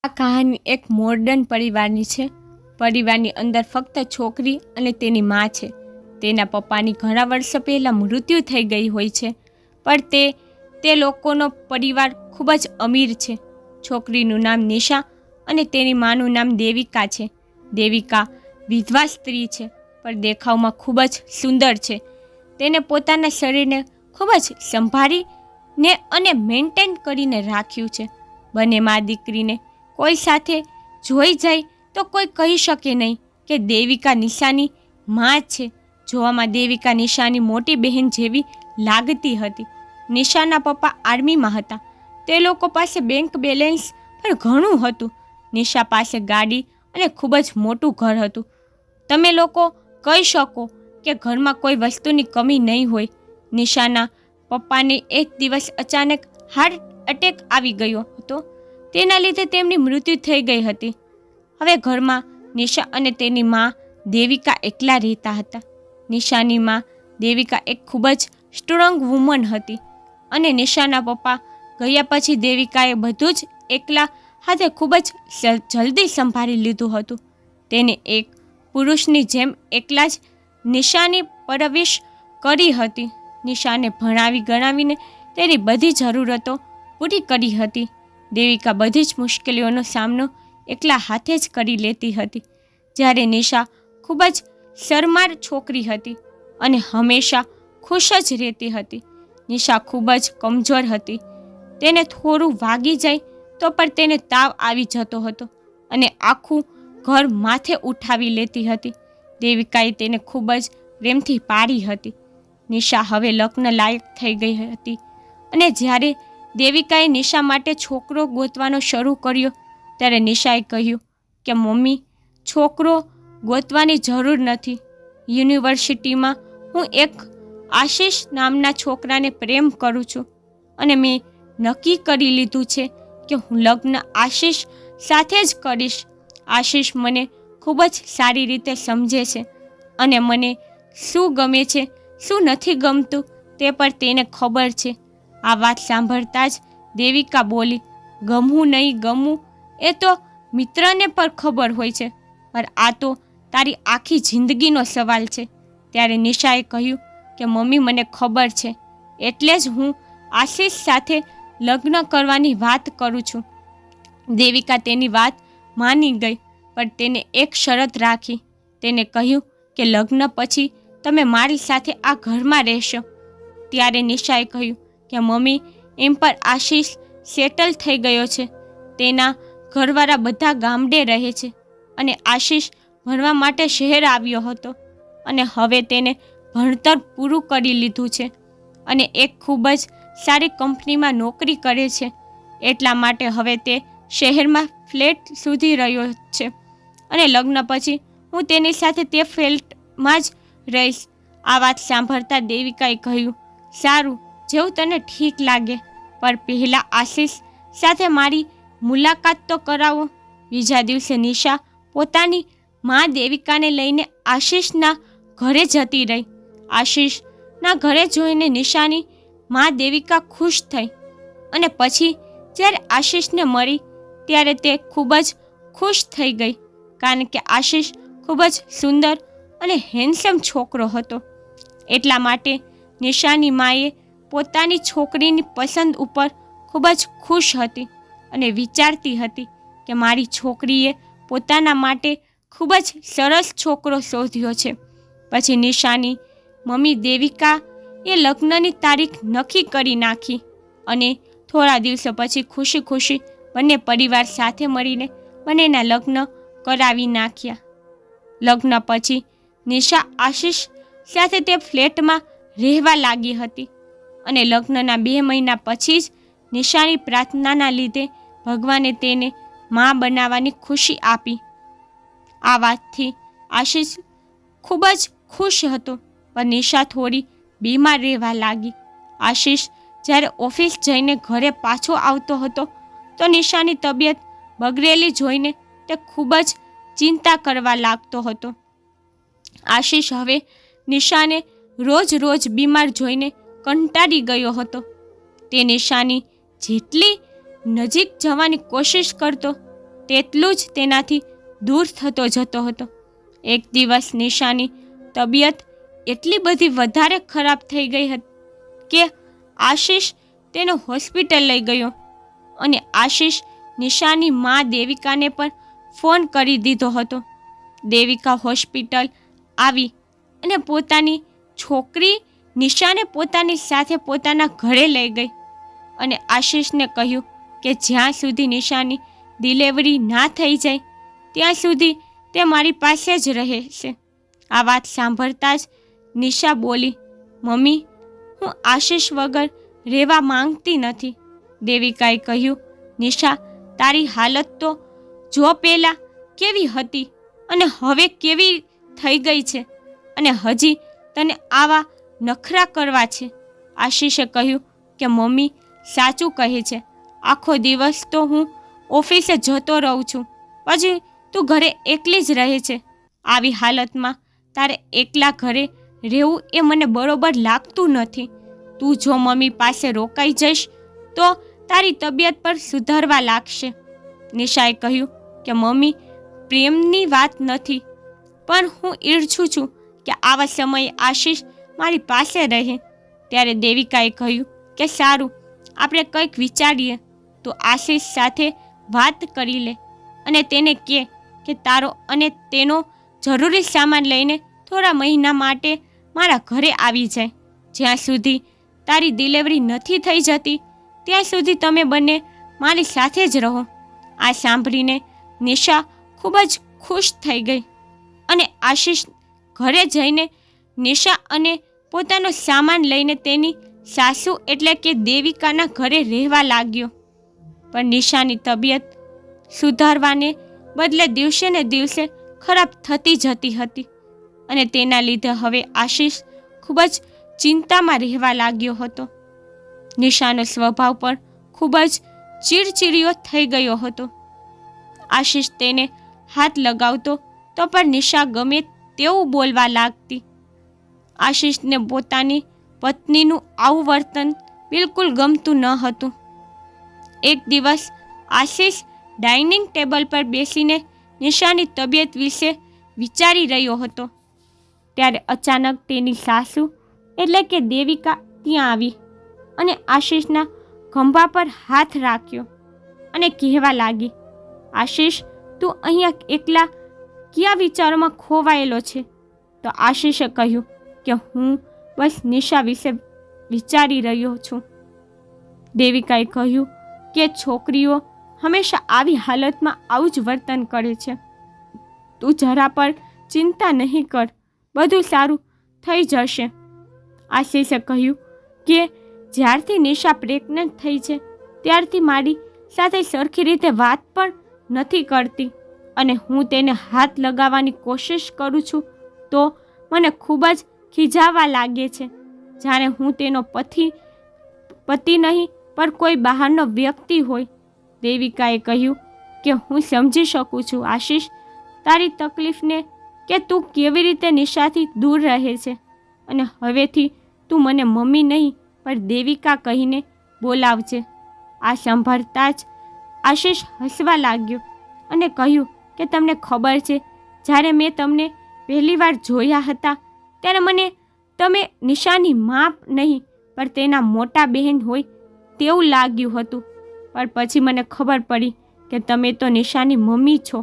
આ કહાની એક મોડર્ન પરિવારની છે. પરિવારની અંદર ફક્ત છોકરી અને તેની માં છે. તેના પપ્પાની ઘણા વર્ષો પહેલાં મૃત્યુ થઈ ગઈ હોય છે, પણ તે લોકોનો પરિવાર ખૂબ જ અમીર છે. છોકરીનું નામ નિશા અને તેની માનું નામ દેવિકા છે. દેવિકા વિધવા સ્ત્રી છે, પણ દેખાવમાં ખૂબ જ સુંદર છે. તેને પોતાના શરીરને ખૂબ જ સંભાળીને અને મેન્ટેન કરીને રાખ્યું છે. બંને મા દીકરીને કોઈ સાથે જોઈ જાય તો કોઈ કહી શકે નહીં કે દેવિકા નિશાની માં છે. જોવામાં દેવિકા નિશાની મોટી બહેન જેવી લાગતી હતી. નિશાના પપ્પા આર્મીમાં હતા. તે લોકો પાસે બેંક બેલેન્સ પણ ઘણું હતું. નિશા પાસે ગાડી અને ખૂબ જ મોટું ઘર હતું. તમે લોકો કહી શકો કે ઘરમાં કોઈ વસ્તુની કમી નહીં હોય. નિશાના પપ્પાને એક દિવસ અચાનક હાર્ટ એટેક આવી ગયો હતો. તેના લીધે તેમની મૃત્યુ થઈ ગઈ હતી. હવે ઘરમાં નિશા અને તેની માં દેવિકા એકલા રહેતા હતા. નિશાની માં દેવિકા એક ખૂબ જ સ્ટ્રોંગ વુમન હતી અને નિશાના પપ્પા ગયા પછી દેવિકાએ બધું જ એકલા હાથે ખૂબ જ જલ્દી સંભાળી લીધું હતું. તેને એક પુરુષની જેમ એકલા જ નિશાની પરવરિશ કરી હતી. નિશાને ભણાવી ગણાવીને તેની બધી જરૂરતો પૂરી કરી હતી. દેવિકા બધી જ મુશ્કેલીઓનો સામનો એકલા હાથે જ કરી લેતી હતી. જ્યારે નિશા ખૂબ જ શરમાળ છોકરી હતી અને હંમેશા ખુશ જ રહેતી હતી. નિશા ખૂબ જ કમજોર હતી. તેને થોડું વાગી જાય તો પણ તેને તાવ આવી જતો હતો અને આખું ઘર માથે ઉઠાવી લેતી હતી. દેવિકાએ તેને ખૂબ જ પ્રેમથી પાળી હતી. નિશા હવે લગ્ન લાયક થઈ ગઈ હતી અને જ્યારે દેવિકાએ નિશા માટે છોકરો ગોતવાનો શરૂ કર્યો ત્યારે નિશાએ કહ્યું કે મમ્મી, છોકરો ગોતવાની જરૂર નથી. યુનિવર્સિટીમાં હું એક આશીષ નામના છોકરાને પ્રેમ કરું છું અને મેં નક્કી કરી લીધું છે કે હું લગ્ન આશીષ સાથે જ કરીશ. આશીષ મને ખૂબ જ સારી રીતે સમજે છે અને મને શું ગમે છે, શું નથી ગમતું તે પણ તેને ખબર છે. આ વાત સાંભળતા જ દેવિકા બોલી, ગમવું નહીં ગમવું એ તો મિત્રને પણ ખબર હોય છે, પણ આ તો તારી આખી જિંદગીનો સવાલ છે. ત્યારે નિશાએ કહ્યું કે મમ્મી, મને ખબર છે, એટલે જ હું આશીષ સાથે લગ્ન કરવાની વાત કરું છું. દેવિકા તેની વાત માની ગઈ, પણ તેને એક શરત રાખી. તેને કહ્યું કે લગ્ન પછી તમે મારી સાથે આ ઘરમાં રહેશો. ત્યારે નિશાએ કહ્યું કે મમ્મી, એમ પર આશીષ સેટલ થઈ ગયો છે. તેના ઘરવાળા બધા ગામડે રહે છે અને આશીષ ભણવા માટે શહેર આવ્યો હતો અને હવે તેને ભણતર પૂરું કરી લીધું છે અને એક ખૂબ જ સારી કંપનીમાં નોકરી કરે છે. એટલા માટે હવે તે શહેરમાં ફ્લેટ શોધી રહ્યો છે અને લગ્ન પછી હું તેની સાથે તે ફ્લેટમાં જ રહીશ. આ વાત સાંભળતા દેવિકાએ કહ્યું, સારું, જેવું તને ઠીક લાગે, પણ પહેલાં આશીષ સાથે મારી મુલાકાત તો કરાવો. બીજા દિવસે નિશા પોતાની મા દેવિકાને લઈને આશીષના ઘરે જતી રહી. આશીષના ઘરે જોઈને નિશાની મા દેવિકા ખુશ થઈ અને પછી જ્યારે આશીષને મળી ત્યારે તે ખૂબ જ ખુશ થઈ ગઈ, કારણ કે આશીષ ખૂબ જ સુંદર અને હેન્ડસમ છોકરો હતો. એટલા માટે નિશાની માએ પોતાની છોકરીની પસંદ ઉપર ખૂબ જ ખુશ હતી અને વિચારતી હતી કે મારી છોકરીએ પોતાના માટે ખૂબ જ સરસ છોકરો શોધ્યો છે. પછી નિશાની મમ્મી દેવિકા એ લગ્નની તારીખ નક્કી કરી નાખી અને થોડા દિવસો પછી ખુશી ખુશી બંને પરિવાર સાથે મળીને બંનેના લગ્ન કરાવી નાખ્યા. લગ્ન પછી નિશા આશીષ સાથે તે ફ્લેટમાં રહેવા લાગી હતી અને લગ્નના 2 મહિના પછી જ નિશાની પ્રાર્થનાના લીધે ભગવાને તેને માં બનાવવાની ખુશી આપી. આ વાતથી આશીષ ખૂબ જ ખુશ હતો, પણ નિશા થોડી બીમાર રહેવા લાગી. આશીષ જ્યારે ઓફિસ જઈને ઘરે પાછો આવતો હતો તો નિશાની તબિયત બગડેલી જોઈને તે ખૂબ જ ચિંતા કરવા લાગતો હતો. આશીષ હવે નિશાને રોજ રોજ બીમાર જોઈને કંટાળી ગયો હતો. તે નિશાની જેટલી નજીક જવાની કોશિશ કરતો તેટલું જ તેનાથી દૂર થતો જતો હતો. એક દિવસ નિશાની તબિયત એટલી બધી વધારે ખરાબ થઈ ગઈ હતી કે આશિષ તેને હોસ્પિટલ લઈ ગયો અને આશિષ નિશાની માં દેવિકાને પણ ફોન કરી દીધો હતો. દેવિકા હોસ્પિટલ આવી અને પોતાની છોકરી નિશાને પોતાની સાથે પોતાના ઘરે લઈ ગઈ અને આશિષને કહ્યું કે જ્યાં સુધી નિશાની ડિલિવરી ના થઈ જાય ત્યાં સુધી તે મારી પાસે જ રહેશે. આ વાત સાંભળતા જ નિશા બોલી, મમ્મી, હું આશિષ વગર રહેવા માંગતી નથી. દેવિકાએ કહ્યું, નિશા, તારી હાલત તો જો પહેલાં કેવી હતી અને હવે કેવી થઈ ગઈ છે, અને હજી તને આવા નખરા કરવા છે. આશિષે કહ્યું કે મમ્મી સાચું કહે છે, આખો દિવસ તો હું ઓફિસે જતો રહું છું, પછી તું ઘરે એકલી જ રહે છે. આવી હાલતમાં તારે એકલા ઘરે રહેવું એ મને બરોબર લાગતું નથી. તું જો મમ્મી પાસે રોકાઈ જઈશ તો તારી તબિયત પર સુધરવા લાગશે. નિશાએ કહ્યું કે મમ્મી, પ્રેમની વાત નથી, પણ હું ઈચ્છું છું કે આવા સમયે આશિષ મારી પાસે રહે. ત્યારે દેવિકાએ કહ્યું કે સારું, આપણે કંઈક વિચારીએ. તો આશિષ સાથે વાત કરી લે અને તેને કહે કે તારો અને તેનો જરૂરી સામાન લઈને થોડા મહિના માટે મારા ઘરે આવી જાય. જ્યાં સુધી તારી ડિલિવરી નથી થઈ જતી ત્યાં સુધી તમે બંને મારી સાથે જ રહો. આ સાંભળીને નિશા ખૂબ જ ખુશ થઈ ગઈ અને આશિષ ઘરે જઈને નિશા અને પોતાનો સામાન લઈને તેની સાસુ એટલે કે દેવિકાના ઘરે રહેવા લાગ્યો. પણ નિશાની તબિયત સુધારવાને બદલે દિવસે ને દિવસે ખરાબ થતી જતી હતી અને તેના લીધે હવે આશિષ ખૂબ જ ચિંતામાં રહેવા લાગ્યો હતો. નિશાનો સ્વભાવ પણ ખૂબ જ ચીડચીડિયો થઈ ગયો હતો. આશિષ તેને હાથ લગાવતો તો પણ નિશા ગમે તેવું બોલવા લાગતી. આશિષને પોતાની પત્નીનું આવું વર્તન બિલકુલ ગમતું ન હતું. એક દિવસ આશિષ ડાઇનિંગ ટેબલ પર બેસીને નિશાની તબિયત વિશે વિચારી રહ્યો હતો. ત્યારે અચાનક તેની સાસુ એટલે કે દેવિકા ત્યાં આવી અને આશિષના ખંભા પર હાથ રાખ્યો અને કહેવા લાગી, આશિષ, તું અહીંયા એકલા કયા વિચારોમાં ખોવાયેલો છે? તો આશિષે કહ્યું કે હું બસ નિશા વિશે વિચારી રહ્યો છું. દેવિકાએ કહ્યું કે છોકરીઓ હંમેશા આવી હાલતમાં આવું જ વર્તન કરે છે. તું જરા પણ ચિંતા નહીં કર, બધું સારું થઈ જશે. આશિષે કહ્યું કે જ્યારથી નિશા પ્રેગ્નન્ટ થઈ છે ત્યારથી મારી સાથે સરખી રીતે વાત પણ નથી કરતી અને હું તેને હાથ લગાવવાની કોશિશ કરું છું તો મને ખૂબ જ ખીજાવા લાગે છે, જાણે હું તેનો પતિ નહીં પણ કોઈ બહારનો વ્યક્તિ હોય. દેવિકાએ કહ્યું કે હું સમજી શકું છું આશિષ તારી તકલીફને, કે તું કેવી રીતે નિશાથી દૂર રહે છે અને હવેથી તું મને મમ્મી નહીં પણ દેવિકા કહીને બોલાવજે. આ સાંભળતા જ આશિષ હસવા લાગ્યો અને કહ્યું કે તમને ખબર છે, જ્યારે મેં તમને પહેલીવાર જોયા હતા ત્યારે મને તમે નિશાની માં નહીં પણ તેના મોટા બહેન હોય તેવું લાગ્યું હતું, પણ પછી મને ખબર પડી કે તમે તો નિશાની મમ્મી છો.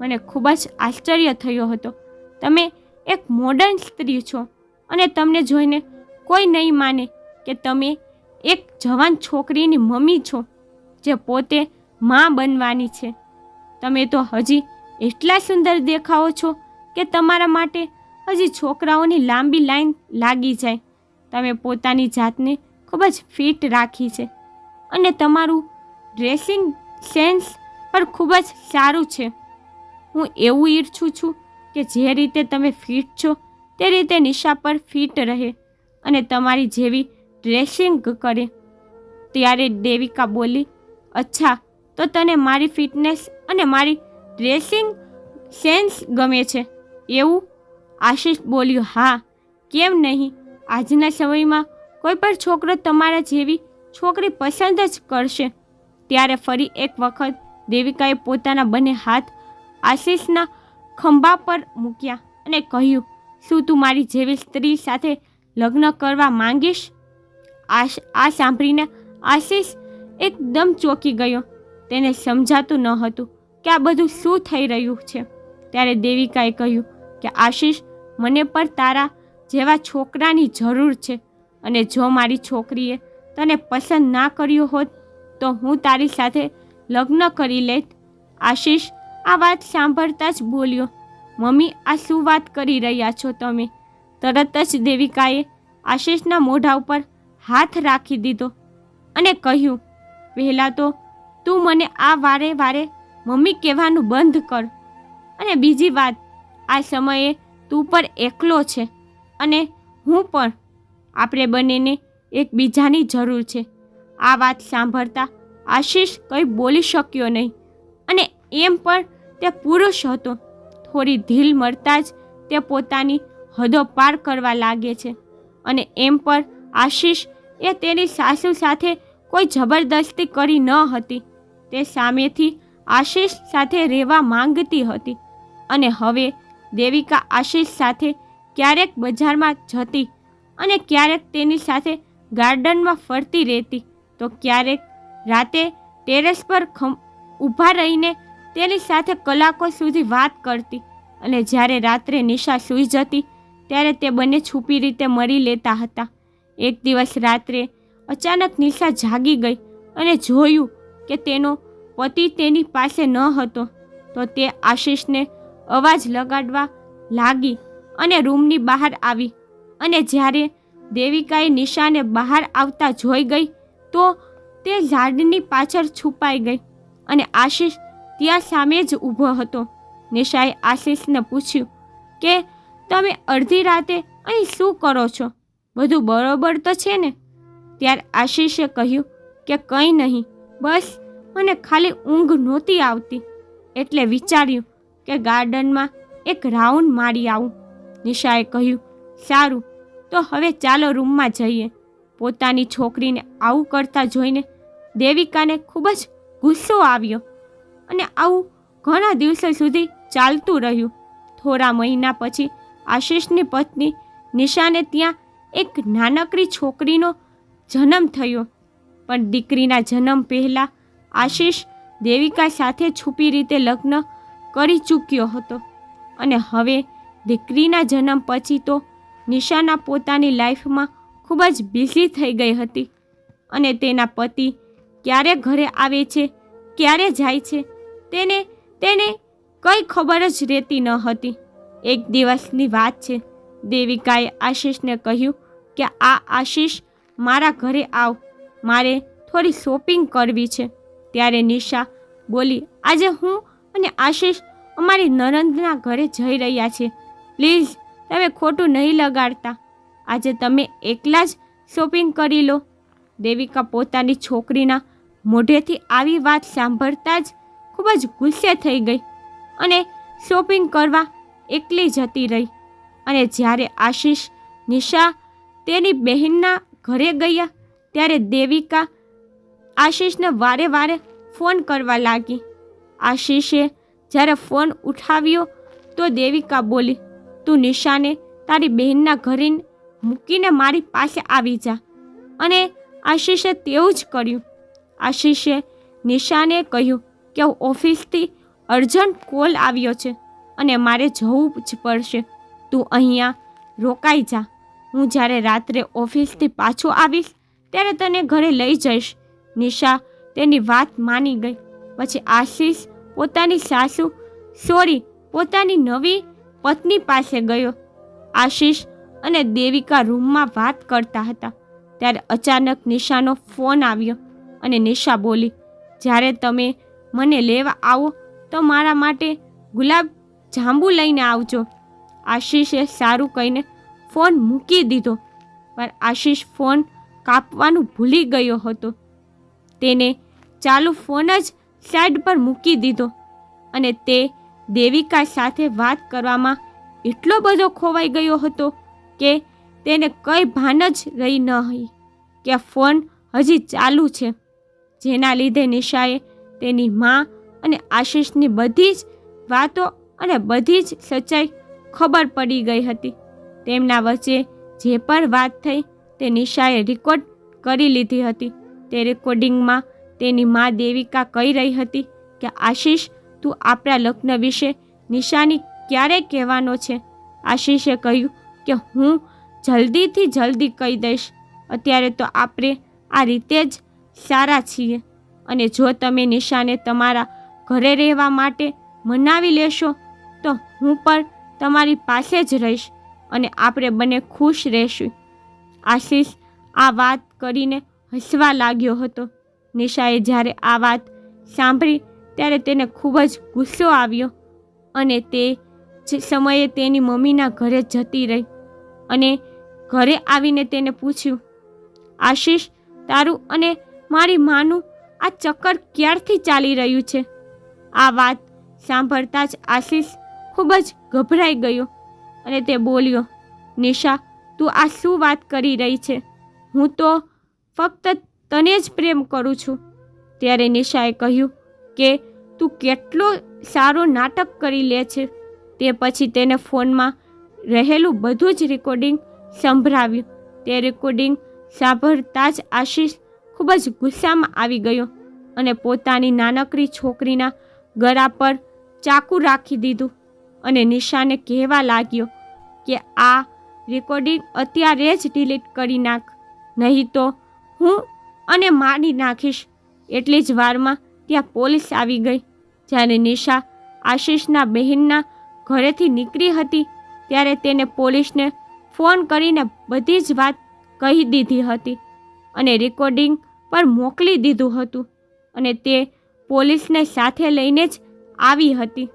મને ખૂબ જ આશ્ચર્ય થયો હતો. તમે એક મોડર્ન સ્ત્રી છો અને તમને જોઈને કોઈ નહીં માને કે તમે એક જવાન છોકરીની મમ્મી છો જે પોતે માં બનવાની છે. તમે તો હજી એટલા સુંદર દેખાઓ છો કે તમારા માટે હજી છોકરાઓની લાંબી લાઈન લાગી જાય. તમે પોતાની જાતને ખૂબ જ ફિટ રાખી છે અને તમારું ડ્રેસિંગ સેન્સ પણ ખૂબ જ સારું છે. હું એવું ઈચ્છું છું કે જે રીતે તમે ફિટ છો તે રીતે નિશા પર ફિટ રહે અને તમારી જેવી ડ્રેસિંગ કરે. ત્યારે દેવિકા બોલી, અચ્છા, તો તને મારી ફિટનેસ અને મારી ડ્રેસિંગ સેન્સ ગમે છે એવું? આશિષ બોલ્યો, હા, કેમ નહીં. આજના સમયમાં કોઈ પણ છોકરો તમારા જેવી છોકરી પસંદ જ કરશે. ત્યારે ફરી એક વખત દેવિકાએ પોતાના બંને હાથ આશીષના ખંભા પર મૂક્યા અને કહ્યું, શું તું મારી જેવી સ્ત્રી સાથે લગ્ન કરવા માંગીશ? આ સાંભળીને આશીષ એકદમ ચોંકી ગયો. તેને સમજાતું ન હતું કે આ બધું શું થઈ રહ્યું છે. ત્યારે દેવિકાએ કહ્યું કે આશીષ, મને પણ તારા જેવા છોકરાની જરૂર છે અને જો મારી છોકરીએ તને પસંદ ના કર્યો હોત તો હું તારી સાથે લગ્ન કરી લેત. આશીષ આ વાત સાંભળતા જ બોલ્યો, મમ્મી, આ શું વાત કરી રહ્યા છો તમે? તરત જ દેવિકાએ આશીષના મોઢા ઉપર હાથ રાખી દીધો અને કહ્યું, પહેલાં તો તું મને આ વારે વારે મમ્મી કહેવાનું બંધ કર. અને બીજી વાત, આ સમયે તું પણ એકલો છે અને હું પણ. આપણે બંનેને એકબીજાની જરૂર છે. આ વાત સાંભળતા આશીષ કંઈ બોલી શક્યો નહીં અને એમ પણ તે પુરુષ હતો. થોડી ઢીલ મળતા જ તે પોતાની હદો પાર કરવા લાગે છે અને એમ પણ આશીષ એ તેની સાસુ સાથે કોઈ જબરદસ્તી કરી ન હતી. તે સામેથી આશીષ સાથે રહેવા માંગતી હતી અને હવે દેવિકા આશીષ સાથે ક્યારેક બજારમાં જતી અને ક્યારેક તેની સાથે ગાર્ડનમાં ફરતી રહેતી, તો ક્યારેક રાતે ટેરેસ પર ઊભા રહીને તેની સાથે કલાકો સુધી વાત કરતી અને જ્યારે રાત્રે નિશા સૂઈ જતી ત્યારે તે બંને છુપી રીતે મળી લેતા હતા. એક દિવસ રાત્રે અચાનક નિશા જાગી ગઈ અને જોયું કે તેનો પતિ તેની પાસે ન હતો. તો તે આશીષને અવાજ લગાડવા લાગી અને રૂમની બહાર આવી અને જ્યારે દેવિકાએ નિશાને બહાર આવતા જોઈ ગઈ તો તે ઝાડની પાછળ છુપાઈ ગઈ અને આશીષ ત્યાં સામે જ ઊભો હતો. નિશાએ આશીષને પૂછ્યું કે તમે અડધી રાતે અહીં શું કરો છો? બધું બરોબર તો છે ને? ત્યારે આશીષે કહ્યું કે કંઈ નહીં, બસ મને ખાલી ઊંઘ નહોતી આવતી એટલે વિચાર્યું કે ગાર્ડનમાં એક રાઉન્ડ મારી આવું. નિશાએ કહ્યું, સારું, તો હવે ચાલો રૂમમાં જઈએ. પોતાની છોકરીને આવું કરતા જોઈને દેવિકાને ખૂબ જ ગુસ્સો આવ્યો અને આવું ઘણા દિવસો સુધી ચાલતું રહ્યું. થોડા મહિના પછી આશીષની પત્ની નિશાને ત્યાં એક નાનકડી છોકરીનો જન્મ થયો. પણ દીકરીના જન્મ પહેલાં આશીષ દેવિકા સાથે છુપી રીતે લગ્ન કરી ચૂક્યો હતો અને હવે દીકરીના જન્મ પછી તો નિશાના પોતાની લાઈફમાં ખૂબ જ બિઝી થઈ ગઈ હતી અને તેના પતિ ક્યારે ઘરે આવે છે, ક્યારે જાય છે, તેને કંઈ ખબર જ રહેતી ન હતી. એક દિવસની વાત છે, દેવિકાએ આશીષને કહ્યું કે આશીષ, મારા ઘરે આવ, મારે થોડી શોપિંગ કરવી છે. ત્યારે નિશા બોલી, આજે હું અને આશીષ અમારી નણંદના ઘરે જઈ રહ્યા છીએ. પ્લીઝ તમે ખોટું નહીં લગાડતા. આજે તમે એકલા જ શોપિંગ કરી લો. દેવિકા પોતાની છોકરીના મોઢેથી આવી વાત સાંભળતા જ ખૂબ જ ગુસ્સે થઈ ગઈ અને શોપિંગ કરવા એકલી જતી રહી. અને જ્યારે આશીષ નિશા તેની બહેનના ઘરે ગયા ત્યારે દેવિકા આશીષને વારે વારે ફોન કરવા લાગી. આશીષે જ્યારે ફોન ઉઠાવ્યો તો દેવિકા બોલી, તું નિશાને તારી બહેનના ઘરે મૂકીને મારી પાસે આવી જા. અને આશીષે તેવું જ કર્યું. આશીષે નિશાને કહ્યું કે ઓફિસથી અર્જન્ટ કોલ આવ્યો છે અને મારે જવું જ પડશે. તું અહીંયા રોકાઈ જા. હું જ્યારે રાત્રે ઓફિસથી પાછો આવીશ ત્યારે તને ઘરે લઈ જઈશ. નિશા તેની વાત માની ગઈ. પછી આશીષ પોતાની નવી પત્ની પાસે ગયો. આશીષ અને દેવિકા રૂમમાં વાત કરતા હતા ત્યારે અચાનક નિશાનો ફોન આવ્યો અને નિશા બોલી, જ્યારે તમે મને લેવા આવો તો મારા માટે ગુલાબ જાંબુ લઈને આવજો. આશીષે સારું કહીને ફોન મૂકી દીધો, પણ આશીષ ફોન કાપવાનું ભૂલી ગયો હતો. તેને ચાલુ ફોન જ સાઈડ પર મૂકી દીધો અને તે દેવિકા સાથે વાત કરવામાં એટલો બધો ખોવાઈ ગયો હતો કે તેને કંઈ ભાન જ રહી ન હતી કે ફોન હજી ચાલુ છે. જેના લીધે નિશાએ તેની મા અને આશીષની બધી જ વાતો અને બધી જ સચ્ચાઈ ખબર પડી ગઈ હતી. તેમના વચ્ચે જે પણ વાત થઈ તે નિશાએ રેકોર્ડ કરી લીધી હતી. તે રેકોર્ડિંગમાં તેની મા દેવિકા કહી રહી હતી કે આશીષ, તું આપણા લગ્ન વિશે નિશાની ક્યારે કહેવાનો છે? આશીષે કહ્યું કે હું જલ્દીથી જલ્દી કહી દઈશ. અત્યારે તો આપણે આ રીતે જ સારા છીએ અને જો તમે નિશાને તમારા ઘરે રહેવા માટે મનાવી લેશો તો હું પણ તમારી પાસે જ રહીશ અને આપણે બંને ખુશ રહીશું. આશીષ આ વાત કરીને હસવા લાગ્યો હતો. નિશાએ જ્યારે આ વાત સાંભળી ત્યારે તેને ખૂબ જ ગુસ્સો આવ્યો અને તે જ સમયે તેની મમ્મીના ઘરે જતી રહી અને ઘરે આવીને તેને પૂછ્યું, આશીષ, તારું અને મારી માનું આ ચક્કર ક્યારથી ચાલી રહ્યું છે? આ વાત સાંભળતા જ આશીષ ખૂબ જ ગભરાઈ ગયો અને તે બોલ્યો, નિશા, તું આ શું વાત કરી રહી છે? હું તો ફક્ત તને જ પ્રેમ કરું છું. ત્યારે નિશાએ કહ્યું કે તું કેટલું સારું નાટક કરી લે છે. તે પછી તેને ફોનમાં રહેલું બધું જ રેકોર્ડિંગ સંભળાવ્યું. તે રેકોર્ડિંગ સાંભળતા જ આશીષ ખૂબ જ ગુસ્સામાં આવી ગયો અને પોતાની નાનકડી છોકરીના ગળા પર ચાકુ રાખી દીધું અને નિશાને કહેવા લાગ્યો કે આ રેકોર્ડિંગ અત્યારે જ ડિલીટ કરી નાખ, નહીં તો હું અને મારી નાખીશ. એટલી જ વારમાં ત્યાં પોલીસ આવી ગઈ. જ્યારે નિશા આશીષના બહેનના ઘરેથી નીકળી હતી ત્યારે તેને પોલીસને ફોન કરીને બધી જ વાત કહી દીધી હતી અને રેકોર્ડિંગ પર મોકલી દીધું હતું અને તે પોલીસને સાથે લઈને જ આવી હતી.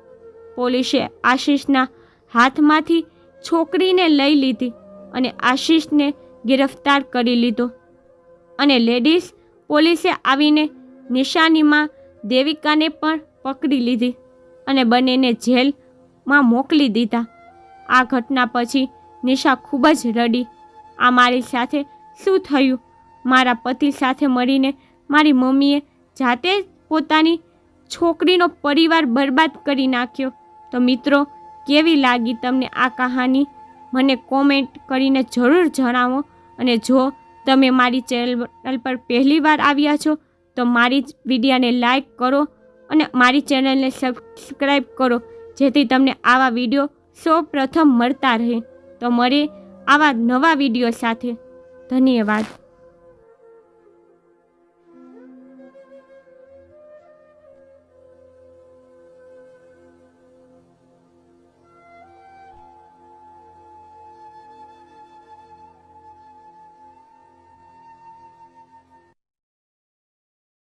પોલીસે આશીષના હાથમાંથી છોકરીને લઈ લીધી અને આશીષને ગિરફ્તાર કરી લીધો અને લેડીઝ પોલીસે આવીને નિશાની માં દેવિકાને પણ પકડી લીધી અને બંનેને જેલમાં મોકલી દીધા. આ ઘટના પછી નિશા ખૂબ જ રડી. આ મારી સાથે શું થયું? મારા પતિ સાથે મળીને મારી મમ્મીએ જાતે પોતાની છોકરીનો પરિવાર બરબાદ કરી નાખ્યો. તો મિત્રો, કેવી લાગી તમને આ કહાની? મને કોમેન્ટ કરીને જરૂર જણાવો અને જો તમે મારી ચેનલ પર પહેલી વાર આવ્યા છો તો મારી વિડીયોને લાઈક કરો અને મારી ચેનલને સબસ્ક્રાઈબ કરો જેથી તમને આવા વિડીયો સૌપ્રથમ મળતા રહે. તો મળે આવા નવા વિડીયો સાથે. ધન્યવાદ.